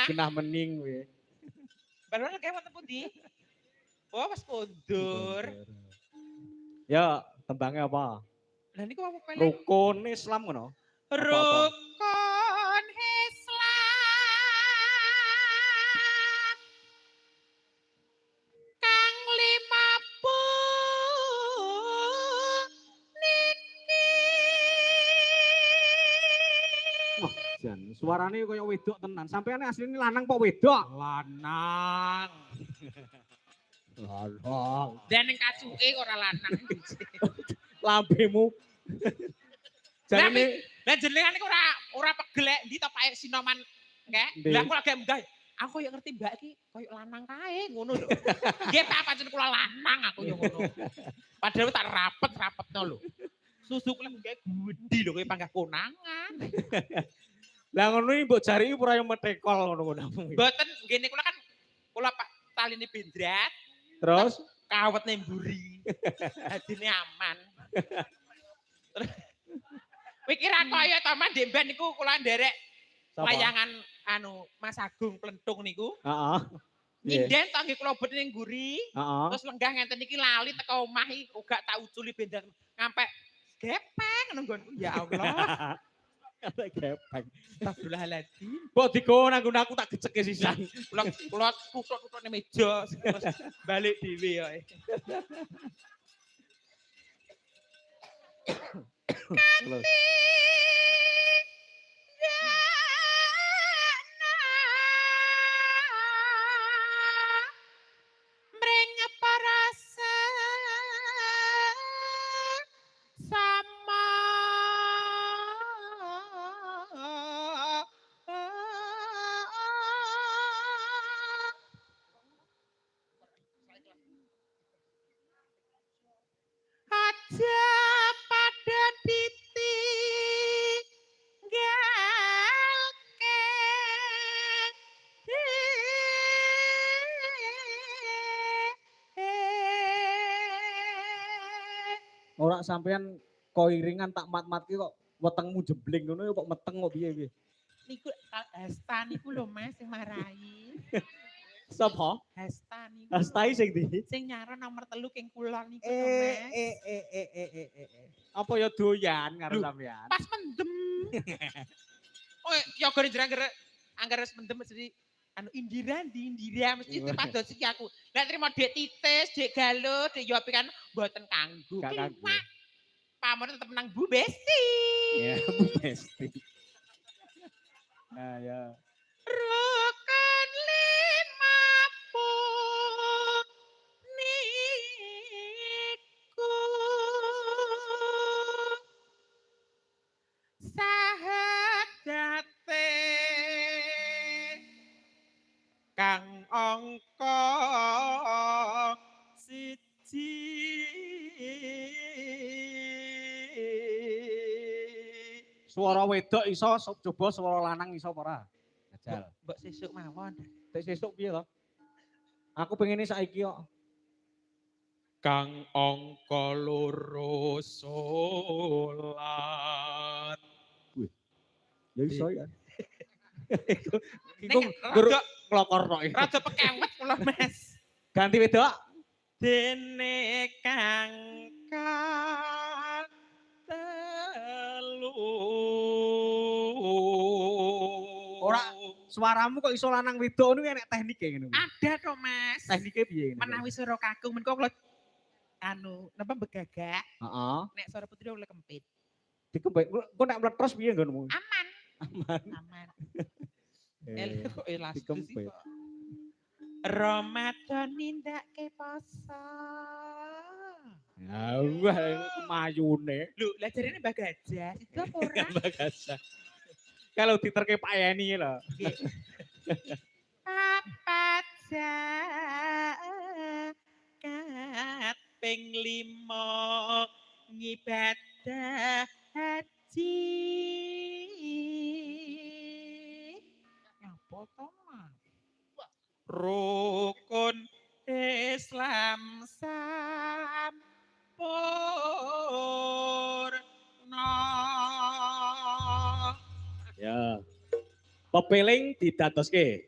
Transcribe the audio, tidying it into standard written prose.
Genah mening kowe. Baru kayak wonten pundi? Oh, Mas Kondur. Ya, tembangnya apa? Lah niku apa pelek? Rukun Islam ngono. Apa-apa? Rukun Islam kang limapun niki. Wah, jan suarane kaya wedok tenan. Sampeyan asline lanang apa wedok? Lanang. Lanang. Dan yang kacuke ora lanang. Lambemu. Jarine Lah jenengan niku ora pegel ndi to Pak Sinoman kek. Lah aku lagi munggah. Aku koyo ngerti Mbak iki koyo lanang kae ngono lho. Nggih Pak pancen kula lanang aku yo ngono. Padahal tak rapet-rapetno lho. Susu kula nggih gudi lho koyo panggah konangan. lah ngono iki mbok jari ora yo metekol ngono-ngono. Mboten ngene kula kan kula Pak taline bendrat. Terus kawetne mburi. Dadine aman. Pikiran kaya to Man Demben niku kula nderek wayangan anu Mas Agung Plentung niku. Heeh. Nyinden to nggih kula bet ning mburi. Heeh. Terus lenggah ngenten iki lali teko omah iki uga tak uculi bendrat ngampe gepeng ngono nggonku. Ya Allah. Kata gepeng. Astagfirullahaladzim. Mbok digowo nang aku tak geceke sisan. Kula tutuk-tutuk ning meja terus balik dhewe ya. Kanthi mring parasa sama aja pada ditinggalke ora sampean koiringan tak mat-matki kok wetengmu jebling ngono kok meteng kok piye-piye. niku Hasta niku lho Mas sing marahi. Sapa? Hasta niku. Hastai sing ndi? Sing nyaron nomor 3 king kulon niku lho Mas. Apa ya doyan karo sampean? Pas mendem. Oh, ya gore jere anggar wis mendem mesti anu Indira mesti itu padha siki aku. Lah trimo Dek Titis, Dek Galuh, Dek Yopi kan mboten kanggo. Gak kanggo. Pamor tetep menang Bu Besti. Ya, Bu Besti. Nah, ya. Rukun limapun niku sahadate kang angka siji Suara wedok iso, coba suara lanang iso apa ora? Ajal. Mbok sesuk mawon. Dek sesuk piye to? Aku pengene saiki kok. Kang angka loro salat. Wih. Ya iso ya. Iku nglokor tok. Rada pekewet kula Mas. Ganti wedok. Dene kang telu. Ora suaramu kok iso lanang wedok ngono enek teknike ngene. Ada kok Mas. Teknike piye ngene? Menawi suara kakung menika kula anu napa begagak. Heeh. Nek suara putri oleh kempit. Dikembek kok nek mletros piye nggonmu? Aman. Aman. Aman. Kok elastis Dikempit. kok. Ramadan nindake poso. Ya wah kemayune. Lho, lah jarene Mbak Gajah, itu apa ora? Mbak Gajah. Kalau diterke Pak Yani lho. Papat zakat ping 5 ngibadah haji. Nyapa to, Mas? Rukun Islam sampurna. Ya. Pepeling didadoske.